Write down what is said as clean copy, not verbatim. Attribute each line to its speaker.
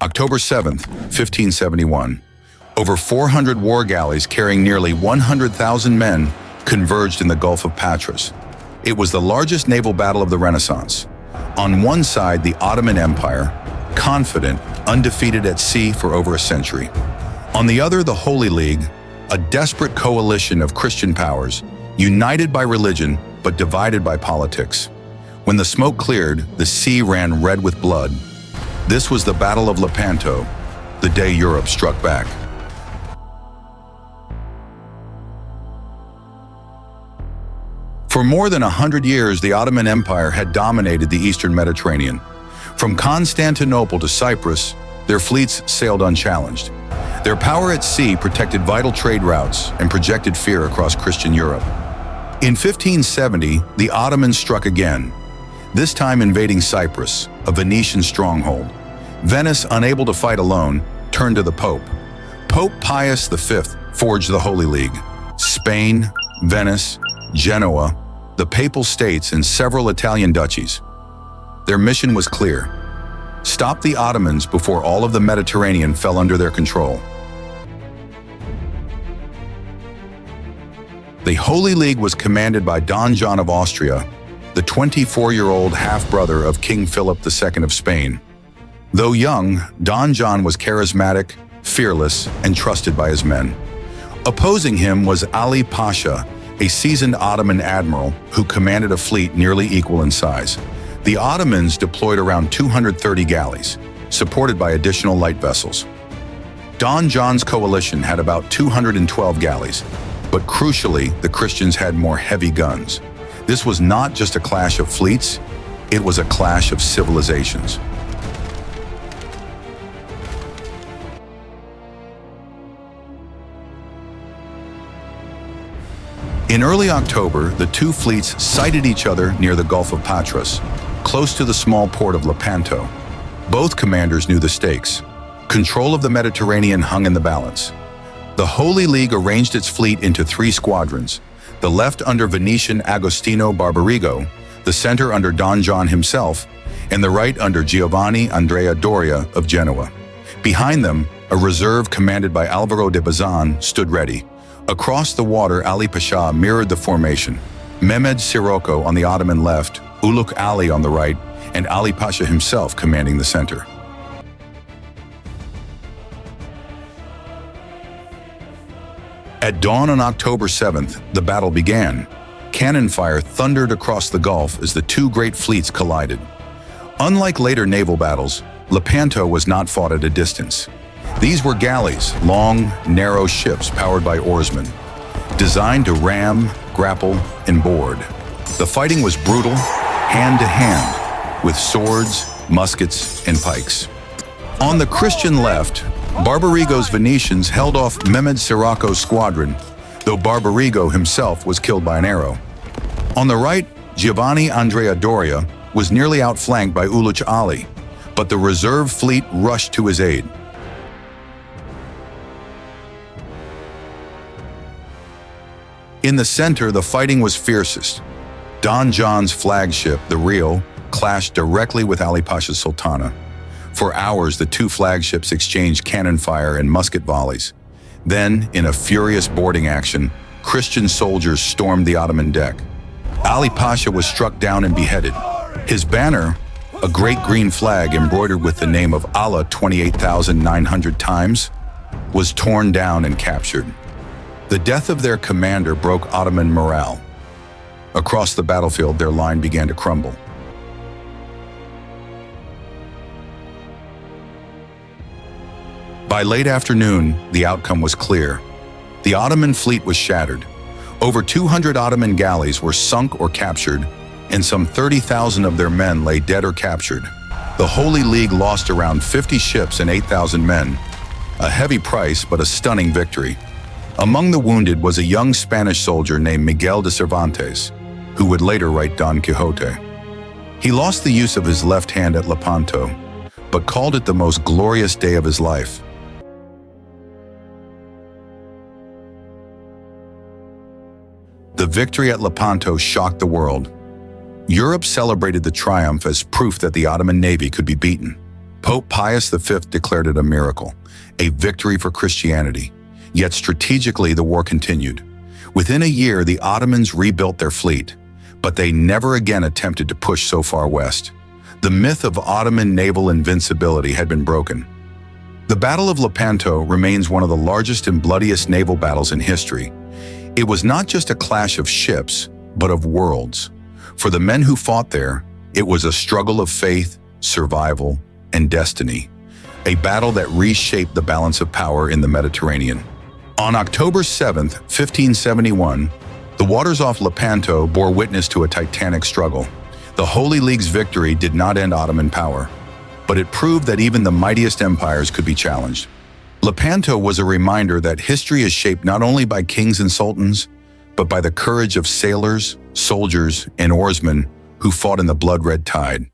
Speaker 1: October 7th, 1571. Over 400 war galleys carrying nearly 100,000 men converged in the Gulf of Patras. It was the largest naval battle of the Renaissance. On one side, the Ottoman Empire, confident, undefeated at sea for over a century. On the other, the Holy League, a desperate coalition of Christian powers, united by religion but divided by politics. When the smoke cleared, the sea ran red with blood. This was the Battle of Lepanto, the day Europe struck back. For more than 100 years, the Ottoman Empire had dominated the Eastern Mediterranean. From Constantinople to Cyprus, their fleets sailed unchallenged. Their power at sea protected vital trade routes and projected fear across Christian Europe. In 1570, the Ottomans struck again, this time invading Cyprus, a Venetian stronghold. Venice, unable to fight alone, turned to the Pope. Pope Pius V forged the Holy League. Spain, Venice, Genoa, the Papal States, and several Italian duchies. Their mission was clear: stop the Ottomans before all of the Mediterranean fell under their control. The Holy League was commanded by Don John of Austria, the 24-year-old half-brother of King Philip II of Spain. Though young, Don John was charismatic, fearless, and trusted by his men. Opposing him was Ali Pasha, a seasoned Ottoman admiral who commanded a fleet nearly equal in size. The Ottomans deployed around 230 galleys, supported by additional light vessels. Don John's coalition had about 212 galleys, but crucially, the Christians had more heavy guns. This was not just a clash of fleets, it was a clash of civilizations. In early October, the two fleets sighted each other near the Gulf of Patras, close to the small port of Lepanto. Both commanders knew the stakes. Control of the Mediterranean hung in the balance. The Holy League arranged its fleet into 3 squadrons, the left under Venetian Agostino Barbarigo, the center under Don John himself, and the right under Giovanni Andrea Doria of Genoa. Behind them, a reserve commanded by Alvaro de Bazan stood ready. Across the water, Ali Pasha mirrored the formation. Mehmed Sirocco on the Ottoman left, Uluk Ali on the right, and Ali Pasha himself commanding the center. At dawn on October 7th, the battle began. Cannon fire thundered across the Gulf as the two great fleets collided. Unlike later naval battles, Lepanto was not fought at a distance. These were galleys, long, narrow ships powered by oarsmen, designed to ram, grapple, and board. The fighting was brutal, hand-to-hand, with swords, muskets, and pikes. On the Christian left, Barbarigo's Venetians held off Mehmed Sirocco's squadron, though Barbarigo himself was killed by an arrow. On the right, Giovanni Andrea Doria was nearly outflanked by Uluk Ali, but the reserve fleet rushed to his aid. In the center, the fighting was fiercest. Don John's flagship, the Rio, clashed directly with Ali Pasha's Sultana. For hours, the two flagships exchanged cannon fire and musket volleys. Then, in a furious boarding action, Christian soldiers stormed the Ottoman deck. Ali Pasha was struck down and beheaded. His banner, a great green flag embroidered with the name of Allah 28,900 times, was torn down and captured. The death of their commander broke Ottoman morale. Across the battlefield, their line began to crumble. By late afternoon, the outcome was clear. The Ottoman fleet was shattered. Over 200 Ottoman galleys were sunk or captured, and some 30,000 of their men lay dead or captured. The Holy League lost around 50 ships and 8,000 men. A heavy price, but a stunning victory. Among the wounded was a young Spanish soldier named Miguel de Cervantes, who would later write Don Quixote. He lost the use of his left hand at Lepanto, but called it the most glorious day of his life. The victory at Lepanto shocked the world. Europe celebrated the triumph as proof that the Ottoman navy could be beaten. Pope Pius V declared it a miracle, a victory for Christianity. Yet strategically, the war continued. Within a year, the Ottomans rebuilt their fleet, but they never again attempted to push so far west. The myth of Ottoman naval invincibility had been broken. The Battle of Lepanto remains one of the largest and bloodiest naval battles in history. It was not just a clash of ships, but of worlds. For the men who fought there, it was a struggle of faith, survival, and destiny, a battle that reshaped the balance of power in the Mediterranean. On October 7, 1571, the waters off Lepanto bore witness to a titanic struggle. The Holy League's victory did not end Ottoman power, but it proved that even the mightiest empires could be challenged. Lepanto was a reminder that history is shaped not only by kings and sultans, but by the courage of sailors, soldiers, and oarsmen who fought in the blood-red tide.